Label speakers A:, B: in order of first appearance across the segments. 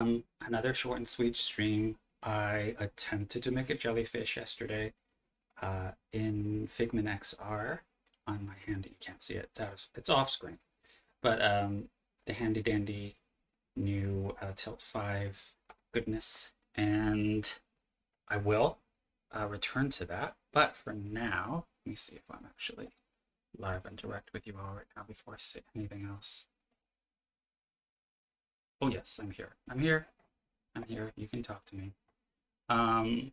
A: Another short and sweet stream. I attempted to make a jellyfish yesterday in Figment XR on my handy. You can't see it. It's off screen. But the handy dandy new Tilt 5 goodness. And I will return to that. But for now, let me see if I'm actually live and direct with you all right now before I say anything else. Oh, yes, I'm here. I'm here. I'm here. You can talk to me. Um,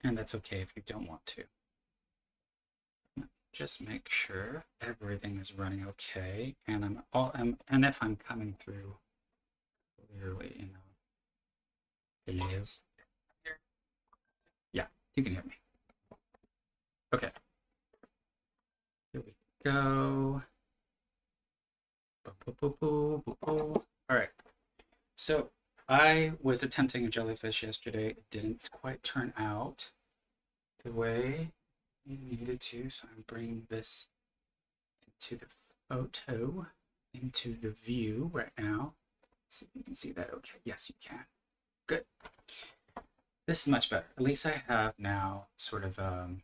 A: and that's okay if you don't want to. Just make sure everything is running okay, and and if I'm coming through clearly, it is. Yeah, you can hear me. Okay, here we go. All right. So I was attempting a jellyfish yesterday. It didn't quite turn out the way it needed to, so I'm bringing this into the photo, into the view right now. Let's see if you can see that okay. Yes, you can. Good. This is much better. At least I have now sort of the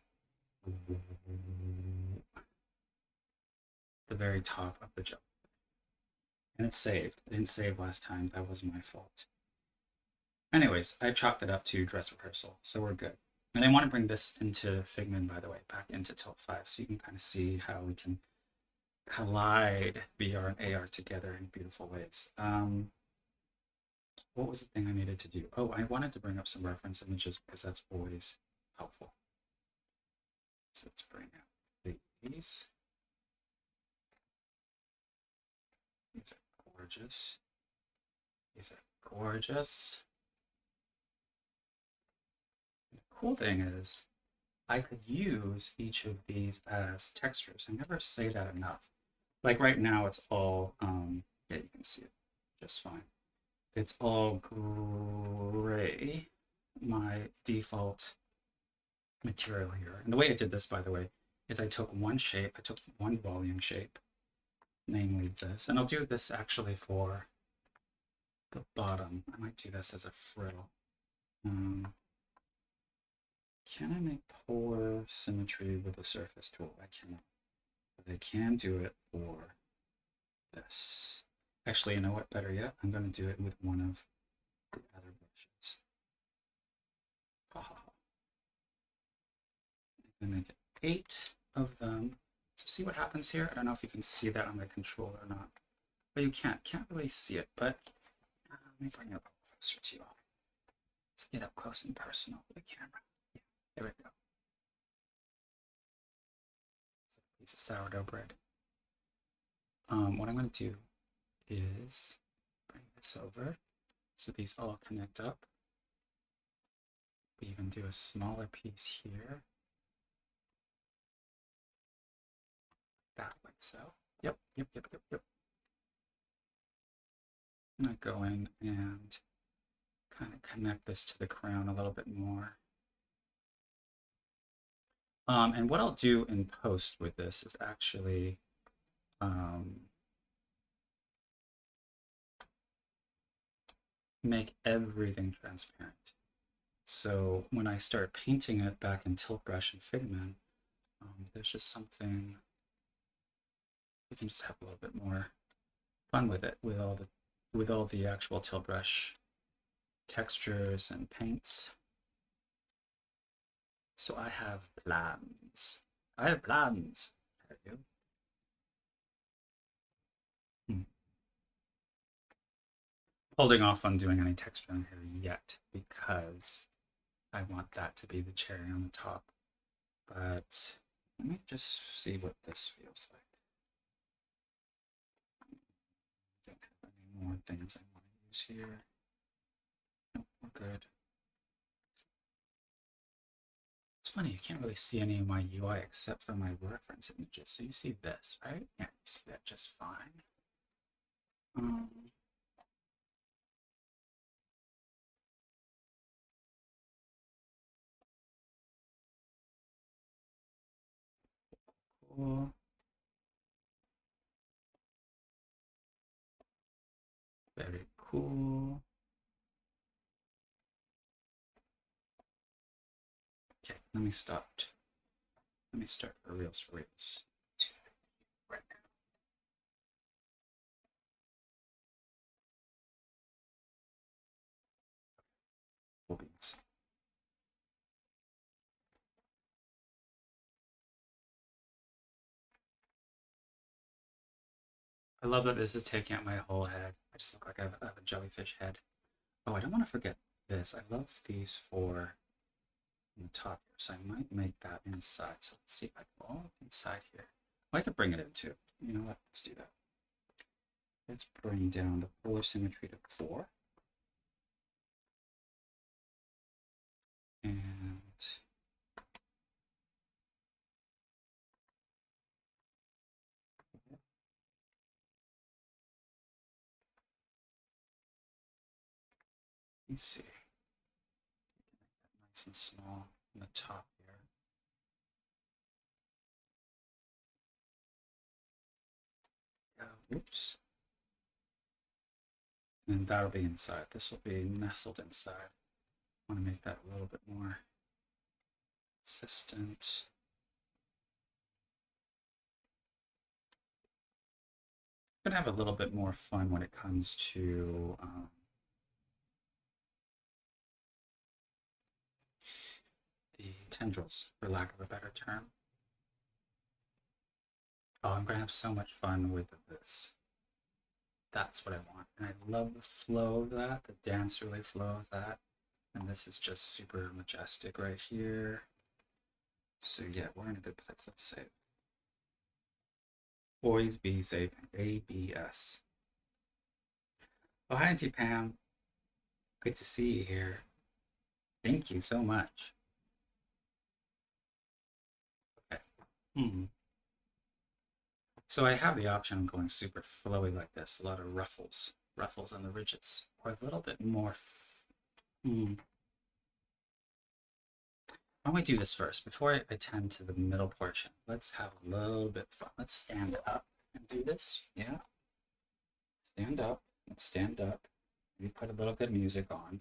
A: very top of the jump. And it's saved. It didn't save last time. That was my fault. Anyways, I chalked it up to dress rehearsal, so we're good. And I want to bring this into Figment, by the way, back into Tilt 5, so you can kind of see how we can collide VR and AR together in beautiful ways. What was the thing I needed to do? Oh, I wanted to bring up some reference images because that's always helpful. So let's bring out these. These are gorgeous. These are gorgeous. The cool thing is I could use each of these as textures. I never say that enough. Like right now, it's all, yeah, you can see it just fine. It's all gray, my default material here. And the way I did this, by the way, is I took one shape, I took one volume shape, namely this, and I'll do this actually for the bottom. I might do this as a frill. Can I make polar symmetry with the surface tool? I cannot, but I can do it for this. Actually, you know what? Better yet, I'm going to do it with one of the other brushes. Ha ha ha. I'm going to make 8 of them. So see what happens here? I don't know if you can see that on the controller or not. But you can't really see it, but let me bring it up closer to you all. Let's get up close and personal with the camera. Yeah, there we go. Piece of sourdough bread. What I'm going to do is bring this over so these all connect up. We even do a smaller piece here. That like so. Yep. I'm going to go in and kind of connect this to the crown a little bit more. And what I'll do in post with this is actually make everything transparent. So when I start painting it back in Tilt Brush and Figment, there's just something, you can just have a little bit more fun with it, with all the actual Tilt Brush textures and paints. So I have plans. I have plans. There you go. Holding off on doing any texture on here yet because I want that to be the cherry on the top. But let me just see what this feels like. I don't have any more things I want to use here. Nope, we're good. It's funny, you can't really see any of my UI except for my reference images. So you see this, right? Yeah, you see that just fine. Cool. Very cool. Okay, let me start. Let me start for reals, for reals. Right now. Cool beans. I love that this is taking out my whole head. I just look like I have a jellyfish head. Oh, I don't want to forget this. I love these four on the top here, so I might make that inside. So let's see if I go all inside here. I like to bring it in too. You know what? Let's do that. Let's bring down the polar symmetry to 4. And let me see. Nice and small on the top here. Oops. And that'll be inside. This will be nestled inside. I want to make that a little bit more consistent. I'm going to have a little bit more fun when it comes to the tendrils, for lack of a better term. Oh, I'm going to have so much fun with this. That's what I want. And I love the flow of that, the dancerly flow of that. And this is just super majestic right here. So yeah, we're in a good place. Let's save. Always be safe. ABS. Oh, hi, Auntie Pam. Good to see you here. Thank you so much. Okay. So I have the option of going super flowy like this, a lot of ruffles on the ridges, or a little bit more. Why don't we do this first before I tend to the middle portion? Let's have a little bit of fun. Let's stand up and do this. Yeah. Stand up. Let's stand up. Maybe put a little good music on.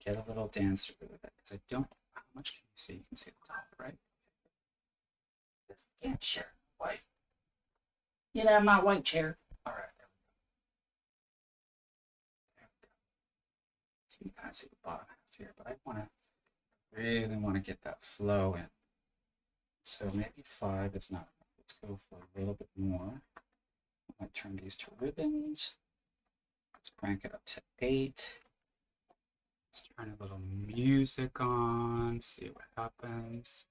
A: Get a little dancer with it because I don't. How much can you see? You can see the top, right? Can't share. White. Get out of my white chair. All right. There we go. So you can kind of see the bottom half here, but I really want to get that flow in. So maybe 5 is not enough. Let's go for a little bit more. I might turn these to ribbons. Let's crank it up to 8. Let's turn a little music on, see what happens.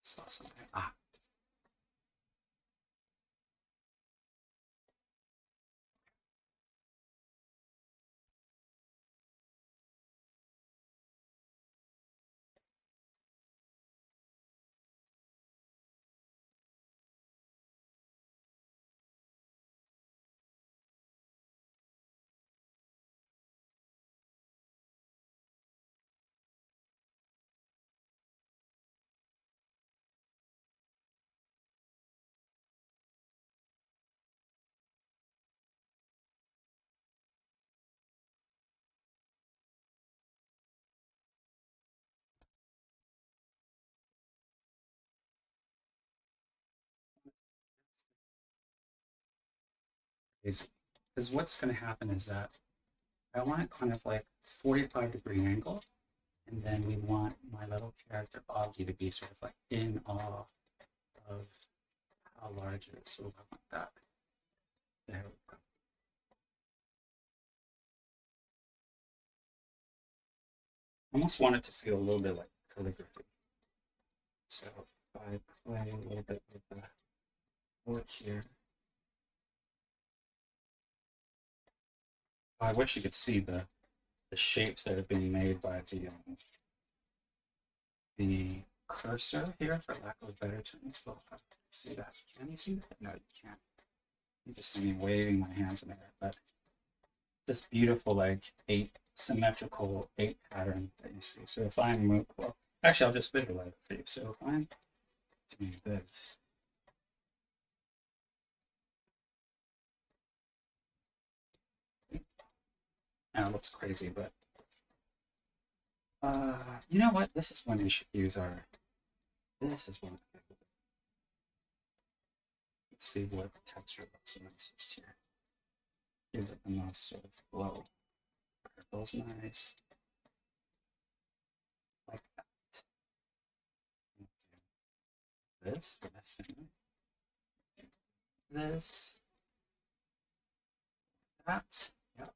A: Saw something. Because what's going to happen is that I want it kind of like 45-degree angle, and then we want my little character Augie to be sort of like in awe of how large it is. So I want that. There we go. I almost want it to feel a little bit like calligraphy. So if I play a little bit with the work here. I wish you could see the shapes that are being made by the cursor here, for lack of a better term. Well, see that? Can you see that? No, you can't. You just see me waving my hands in the air, but this beautiful like 8 symmetrical 8 pattern that you see. So if I'm well, actually I'll just visualize it for you. So if I'm doing this, And it looks crazy, but you know what? This is when we should use our. This is when. Let's see what the texture looks nicest here. Gives it the most sort of glow. Purple's nice. Like that. This with a thinner. This. That. Yep.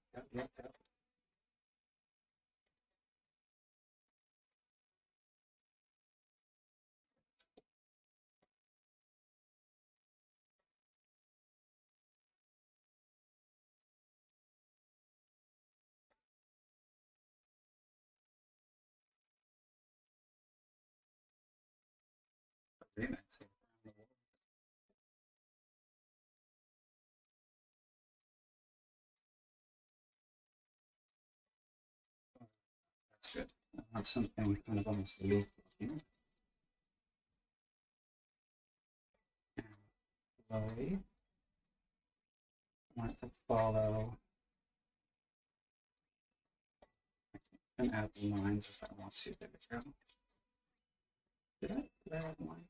A: Remix. That's good. I want something kind of almost leaf looking. And slowly, I want it to follow and add the lines if I want to. There we go. Did I add a line?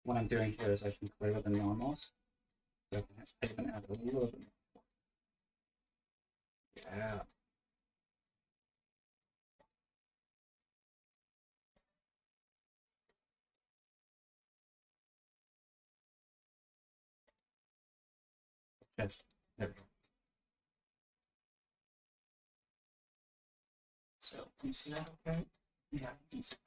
A: What I'm doing here is I can play with the normals. So I can add a little bit more. Yeah. Good. There we go. So can you see that okay? Yeah, you can see that.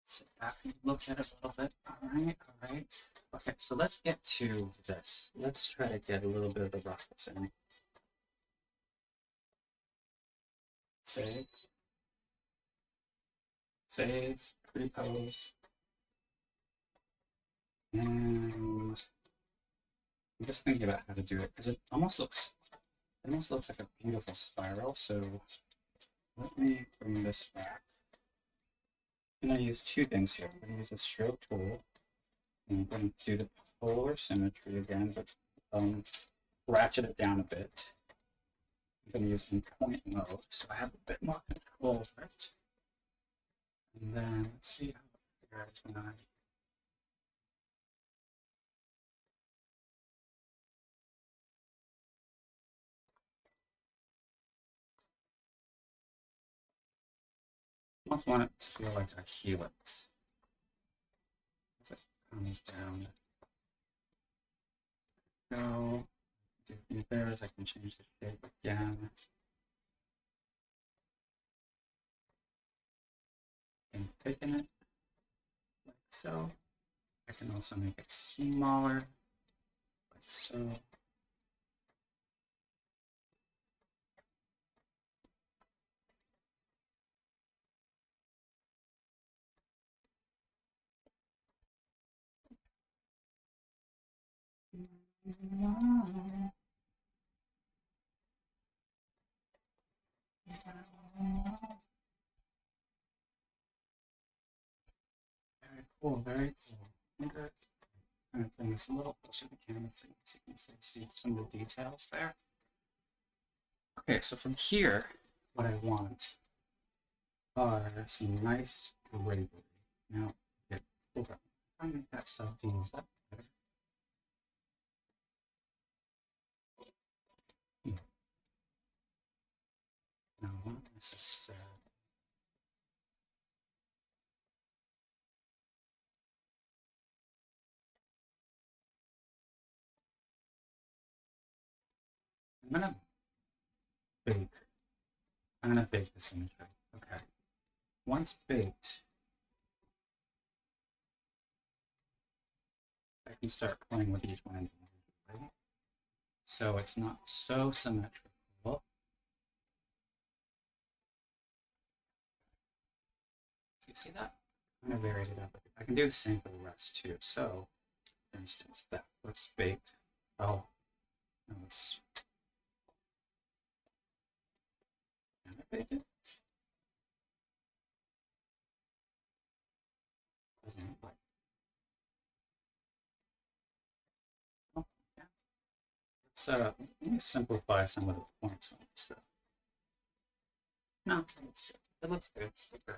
A: Sit back and look at it a little bit. All right. Okay, so let's get to this. Let's try to get a little bit of the ruffles in. Save. Save. Repose. And I'm just thinking about how to do it because it almost looks like a beautiful spiral. So let me bring this back. I'm going to use two things here. I'm going to use a stroke tool. And I'm going to do the polar symmetry again, but ratchet it down a bit. I'm going to use in point mode, so I have a bit more control over it. And then let's see how it fares when I. I almost want it to feel like a helix as it comes down. Go. Different bears, I can change the shape again. And thicken it like so. I can also make it smaller, like so. Very cool, very cool. Okay. I'm going to bring this a little closer to the camera so you can see some of the details there. Okay, so from here, what I want are some nice drapery. Now, hold on. If I make that sub-D, is that better? Yeah. No, not necessarily. I'm gonna bake. I'm gonna bake this imagery. Okay. Once baked, I can start playing with each one individually. So it's not so symmetrical. So you see that? I'm gonna vary it up. I can do the same for the rest too. So, for instance, that let's bake. Oh, no, let's can I bake it? Doesn't look like. Oh, yeah. Let me simplify some of the points on this stuff. No, it looks good. It looks good. It looks good.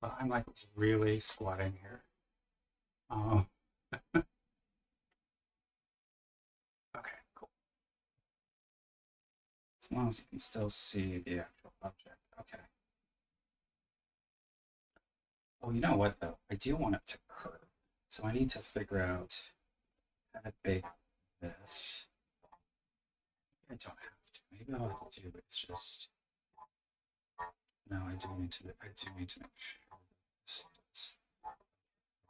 A: But I'm like really squatting here. Oh, okay, cool. As long as you can still see the actual object. Okay. Oh, you know what though? I do want it to curve. So I need to figure out how to bake this. I don't have to. Maybe all I have to do is just. No, I do need to. I do need to make sure this does.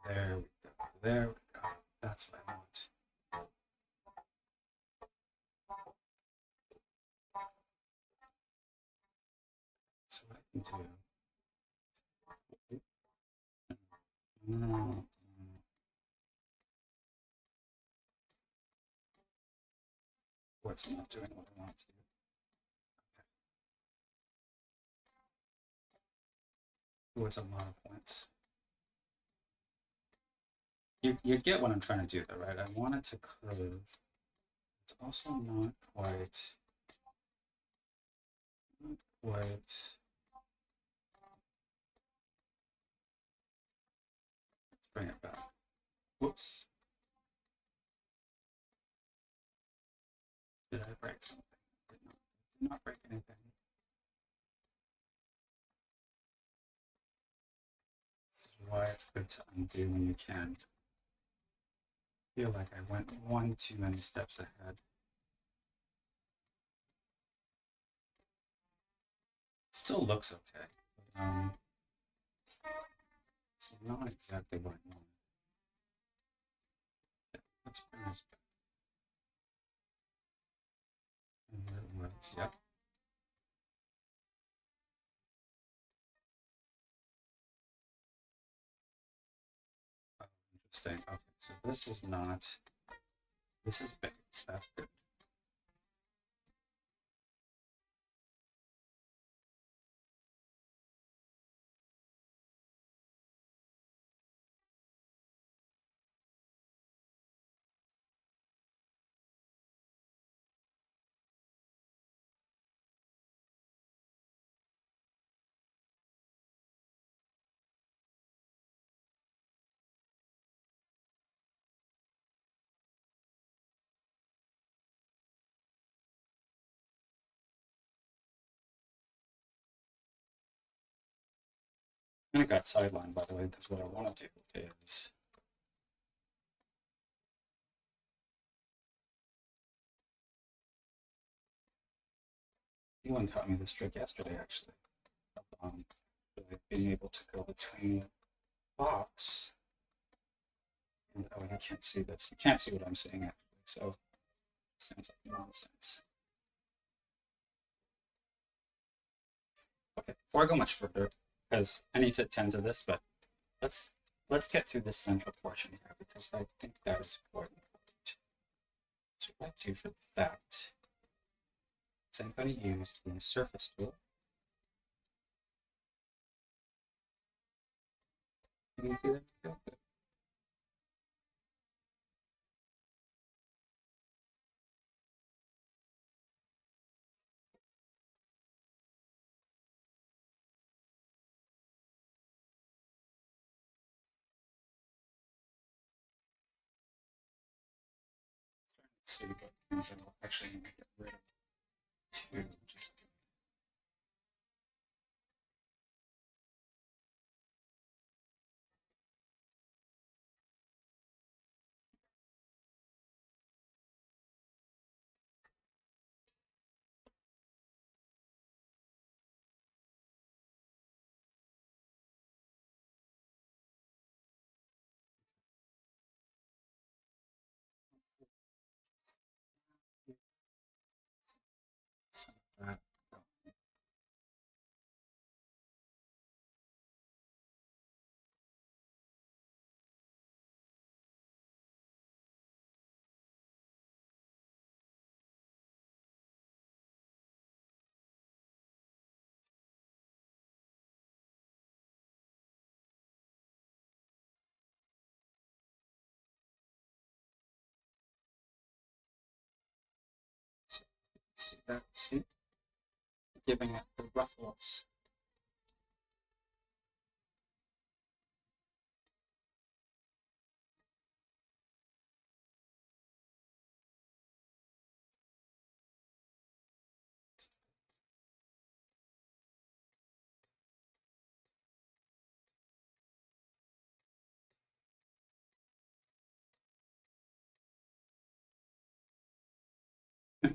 A: There we go. There we go. That's what I want. So what I can do. No. What's not doing what I want to do? Oh, it's a lot of points. You get what I'm trying to do though, right? I want it to curve. It's also not quite. Not quite. Let's bring it back. Whoops. Did I break something? Did not break anything. This is why it's good to undo when you can. I feel like I went one too many steps ahead. It still looks okay. But, it's not exactly what I wanted. Let's bring this back. And here it was. Yep. Oh, interesting. Okay, so this is not. This is baked. That's good. And I got sidelined, by the way, because what I want to do is Elon taught me this trick yesterday, actually, of really being able to go between box and oh, you can't see this. You can't see what I'm saying actually, so it sounds like nonsense. Okay, before I go much further, because I need to attend to this, but let's let's get through this central portion here because I think that is quite important. So what I do for that is I'm going to use the surface tool. You can see that? Okay, good. See what things I'm actually going to get rid of too. Just that too, giving it the ruffles.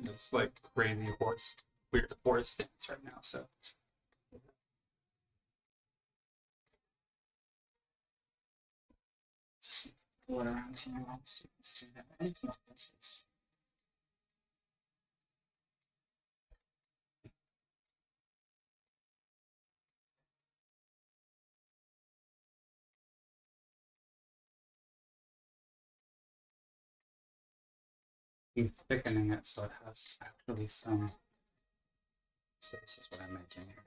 A: It's like crazy horse, weird horse dance right now. So just pull it around here so you can see that. And it's not vicious. I'm thickening it so it has actually some. So this is what I'm making here.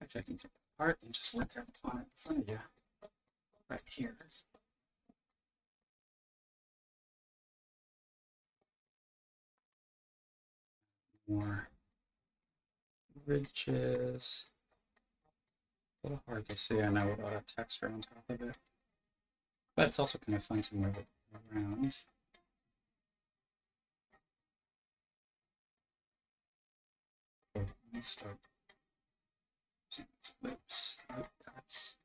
A: Actually, I can take it apart and just work it on it in front of you, right here. More ridges. A little hard to see, I know, without a texture on top of it. But it's also kind of fun to move it around. Let's start using its lips, lip cuts.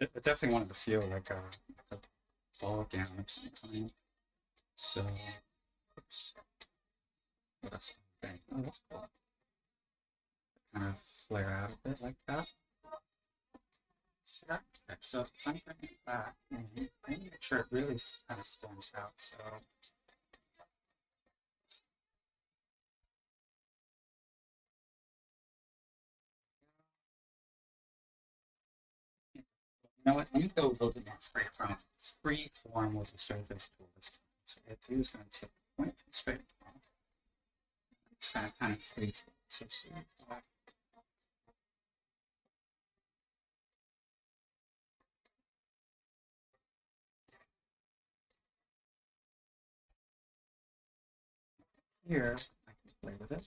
A: I definitely wanted to feel like a ball gown of some kind. So, oops. Oh, that's the thing. Oh, that's cool. Kind of flare out a bit like that. See that? Okay, so if I'm bringing it back, make sure it really kind of stands out. So, you know what? Let me go a little bit more free form with the surface tool this time. So, it's going to take point straight off. It's kind of free form. So, see here, I can play with it.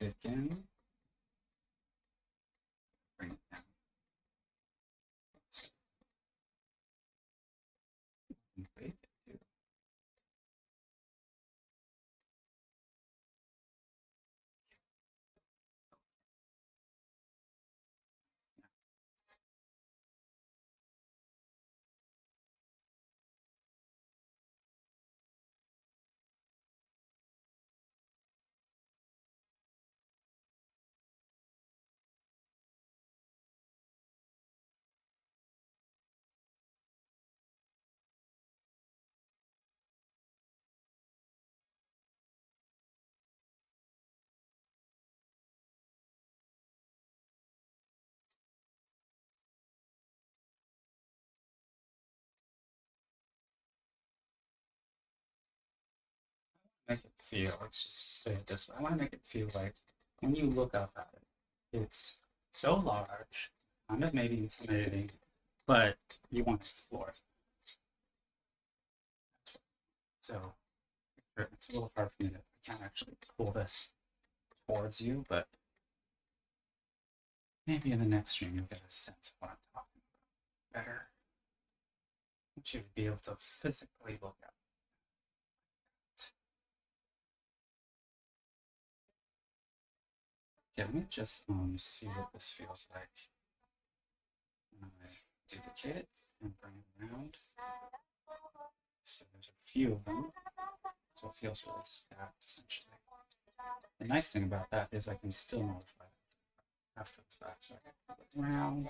A: Again, bring it down. And bake it too. Make it feel, let's just say it this way. I want to make it feel like when you look up at it, it's so large, kind of maybe intimidating, but you want to explore it. So it's a little hard for me to, I can't actually pull this towards you, but maybe in the next stream you'll get a sense of what I'm talking about better. I want you to be able to physically look at it. Okay, let me just see what this feels like when I duplicate it and bring it around. So there's a few of them, so it feels really stacked essentially. The nice thing about that is I can still modify it after the fact, so I can put it around.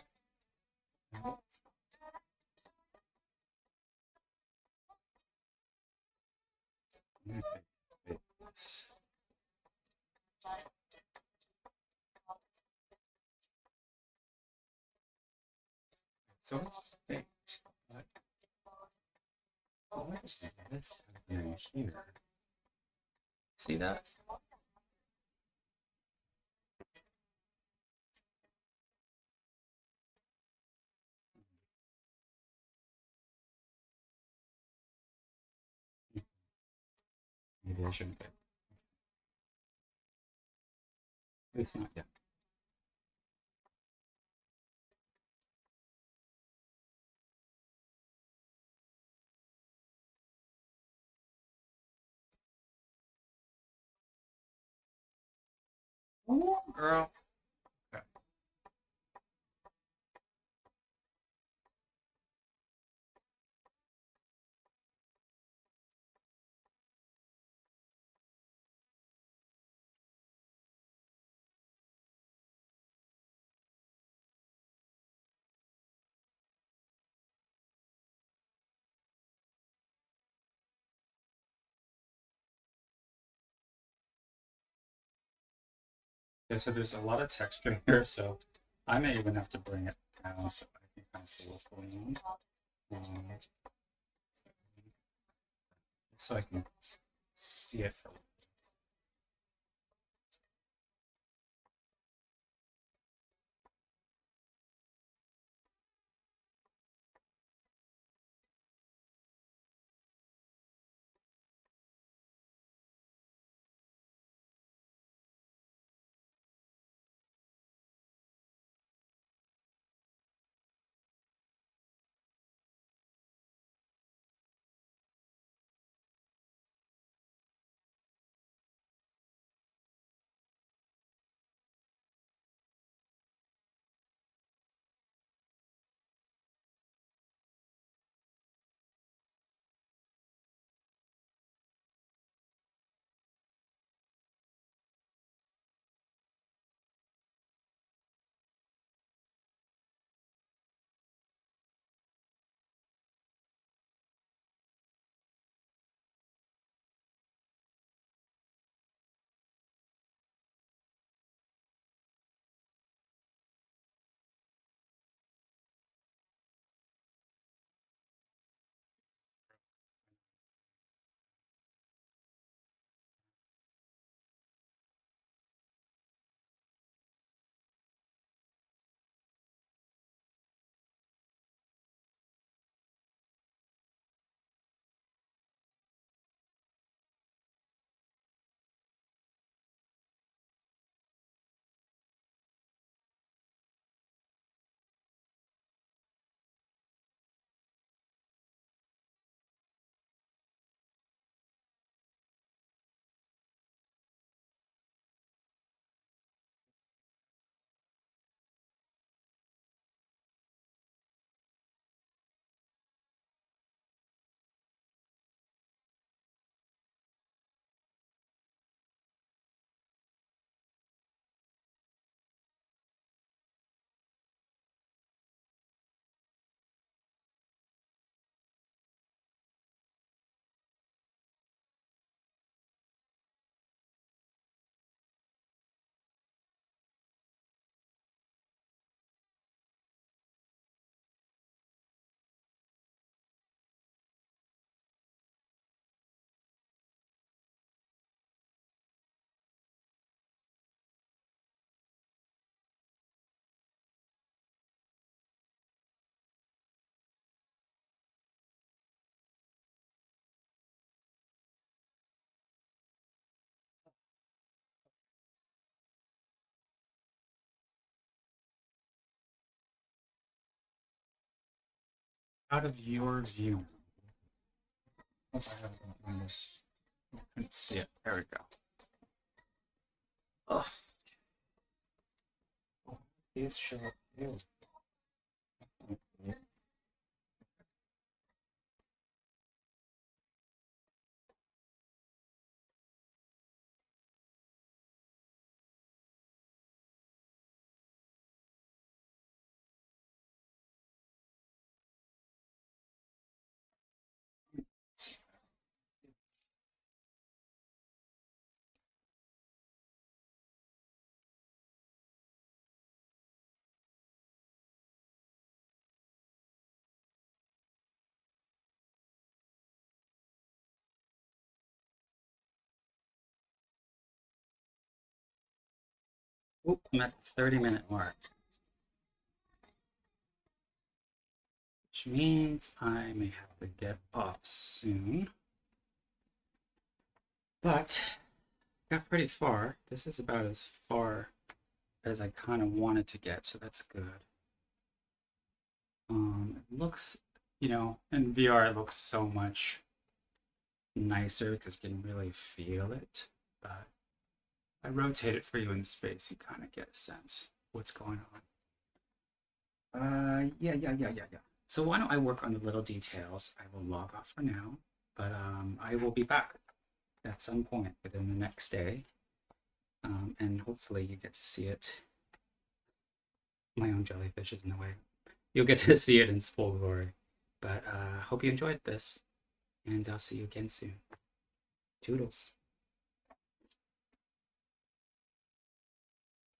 A: So it's baked. What is this happening here? See that? Maybe I shouldn't get. It's not yet. Ooh, girl. Okay. Okay, so there's a lot of texture here, so I may even have to bring it down so I can kind of see what's going on. So I can see it for out of your view. Hope I haven't been doing this. I couldn't see it. There we go. Ugh. Oh, these show up too. Oop, I'm at the 30-minute mark, which means I may have to get off soon. But got pretty far. This is about as far as I kind of wanted to get, so that's good. It looks, in VR it looks so much nicer because you can really feel it. But I rotate it for you in space, you kind of get a sense what's going on. Yeah. So why don't I work on the little details? I will log off for now, but I will be back at some point within the next day, and hopefully you get to see it. My own jellyfish is in the way. You'll get to see it in its full glory. But hope you enjoyed this, and I'll see you again soon. Toodles.